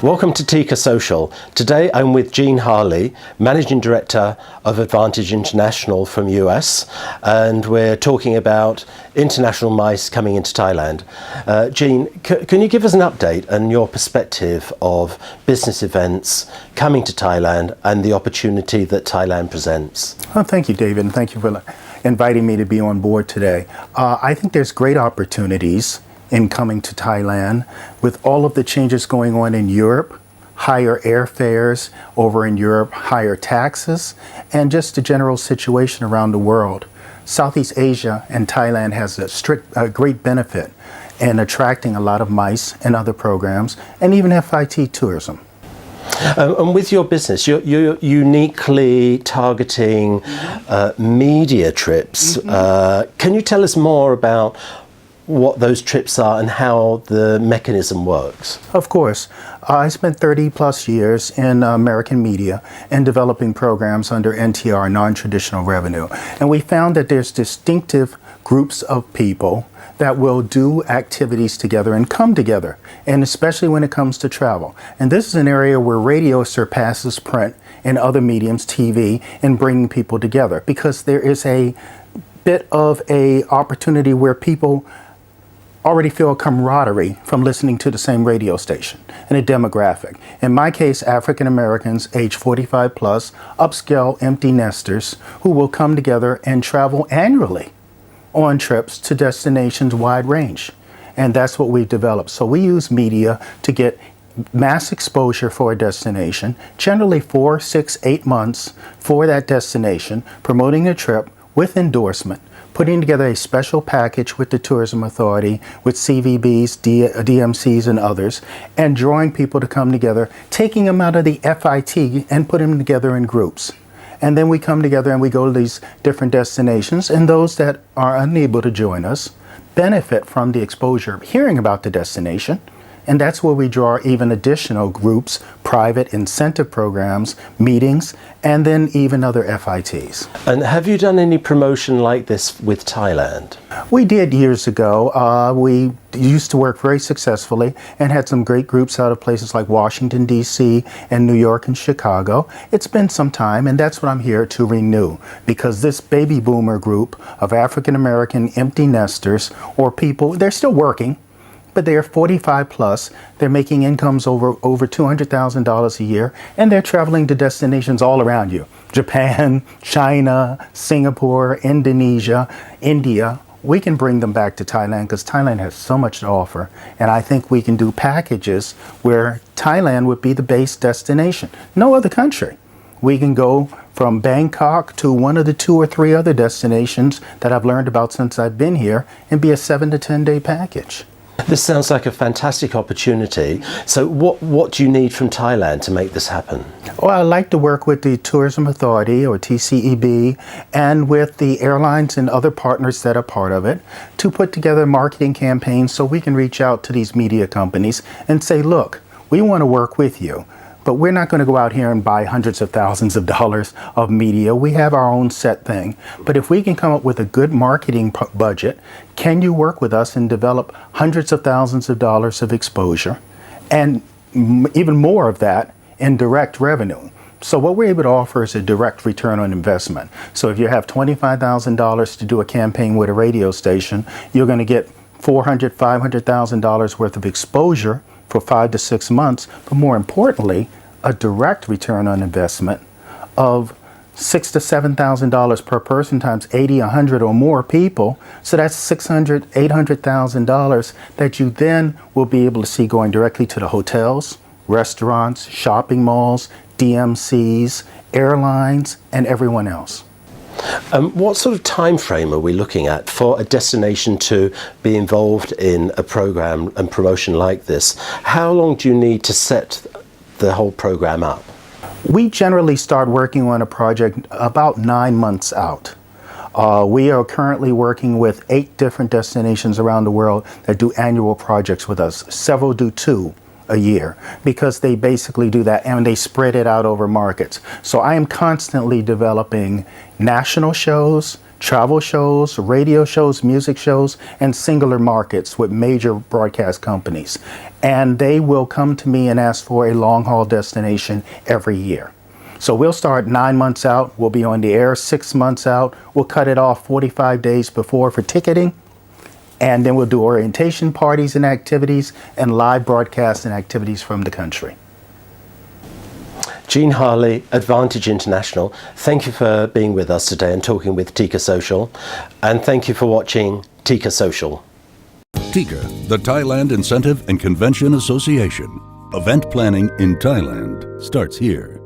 Welcome to Tika Social. Today I'm with Jean Harley, Managing Director of Advantage International from US, and we're talking about international MICE coming into Thailand. Jean, can you give us an update and your perspective of business events coming to Thailand and the opportunity that Thailand presents? Oh, thank you, David, and thank you for inviting me to be on board today. I think there's great opportunities in coming to Thailand with all of the changes going on in Europe, higher airfares over in Europe, higher taxes, and just the general situation around the world. Southeast Asia and Thailand has a great benefit in attracting a lot of MICE and other programs, and even FIT tourism. And with your business, you're uniquely targeting media trips. Can you tell us more about what those trips are and how the mechanism works? Of course. I spent 30 plus years in American media and developing programs under NTR, non-traditional revenue. And we found that there's distinctive groups of people that will do activities together and come together, and especially when it comes to travel. And this is an area where radio surpasses print and other mediums, TV, in bringing people together, because there is a bit of a opportunity where people already feel a camaraderie from listening to the same radio station and a demographic. In my case, African Americans age 45 plus, upscale empty nesters who will come together and travel annually on trips to destinations wide range. And that's what we've developed. So we use media to get mass exposure for a destination, generally 4, 6, 8 months for that destination, promoting a trip with endorsement, putting together a special package with the Tourism Authority, with CVBs, DMCs, and others, and drawing people to come together, taking them out of the FIT and putting them together in groups. And then we come together and we go to these different destinations, and those that are unable to join us benefit from the exposure of hearing about the destination. And that's where we draw even additional groups, private incentive programs, meetings, and then even other FITs. And have you done any promotion like this with Thailand? We did years ago. We used to work very successfully and had some great groups out of places like Washington, D.C., and New York and Chicago. It's been some time, and that's what I'm here to renew, because this baby boomer group of African American empty nesters, or people, they're still working, but they are 45 plus, they're making incomes over $200,000 a year, and they're traveling to destinations all around you. Japan, China, Singapore, Indonesia, India. We can bring them back to Thailand because Thailand has so much to offer. And I think we can do packages where Thailand would be the base destination. No other country. We can go from Bangkok to one of the 2 or 3 other destinations that I've learned about since I've been here and be a 7 to 10 day package. This sounds like a fantastic opportunity. So what do you need from Thailand to make this happen? Well, I like to work with the Tourism Authority, or TCEB, and with the airlines and other partners that are part of it to put together marketing campaigns so we can reach out to these media companies and say, look, we want to work with you, but we're not going to go out here and buy hundreds of thousands of dollars of media. We have our own set thing. But if we can come up with a good marketing budget, can you work with us and develop hundreds of thousands of dollars of exposure and even more of that in direct revenue? So what we're able to offer is a direct return on investment. So if you have $25,000 to do a campaign with a radio station, you're going to get $400,000, $500,000 worth of exposure for 5 to 6 months, but more importantly, a direct return on investment of $6,000 to $7,000 per person times 80, 100 or more people. So that's $600,000, $800,000 that you then will be able to see going directly to the hotels, restaurants, shopping malls, DMCs, airlines, and everyone else. What sort of time frame are we looking at for a destination to be involved in a program and promotion like this? How long do you need to set the whole program up? We generally start working on a project about 9 months out. We are currently working with 8 different destinations around the world that do annual projects with us. Several do 2 a year because they basically do that and they spread it out over markets. So I am constantly developing national shows, travel shows, radio shows, music shows, and singular markets with major broadcast companies. And they will come to me and ask for a long-haul destination every year. So we'll start 9 months out. We'll be on the air 6 months out. We'll cut it off 45 days before for ticketing. And then we'll do orientation parties and activities and live broadcasts and activities from the country. Gene Harley, Advantage International, thank you for being with us today and talking with Tika Social. And thank you for watching Tika Social. TICA, the Thailand Incentive and Convention Association. Event planning in Thailand starts here.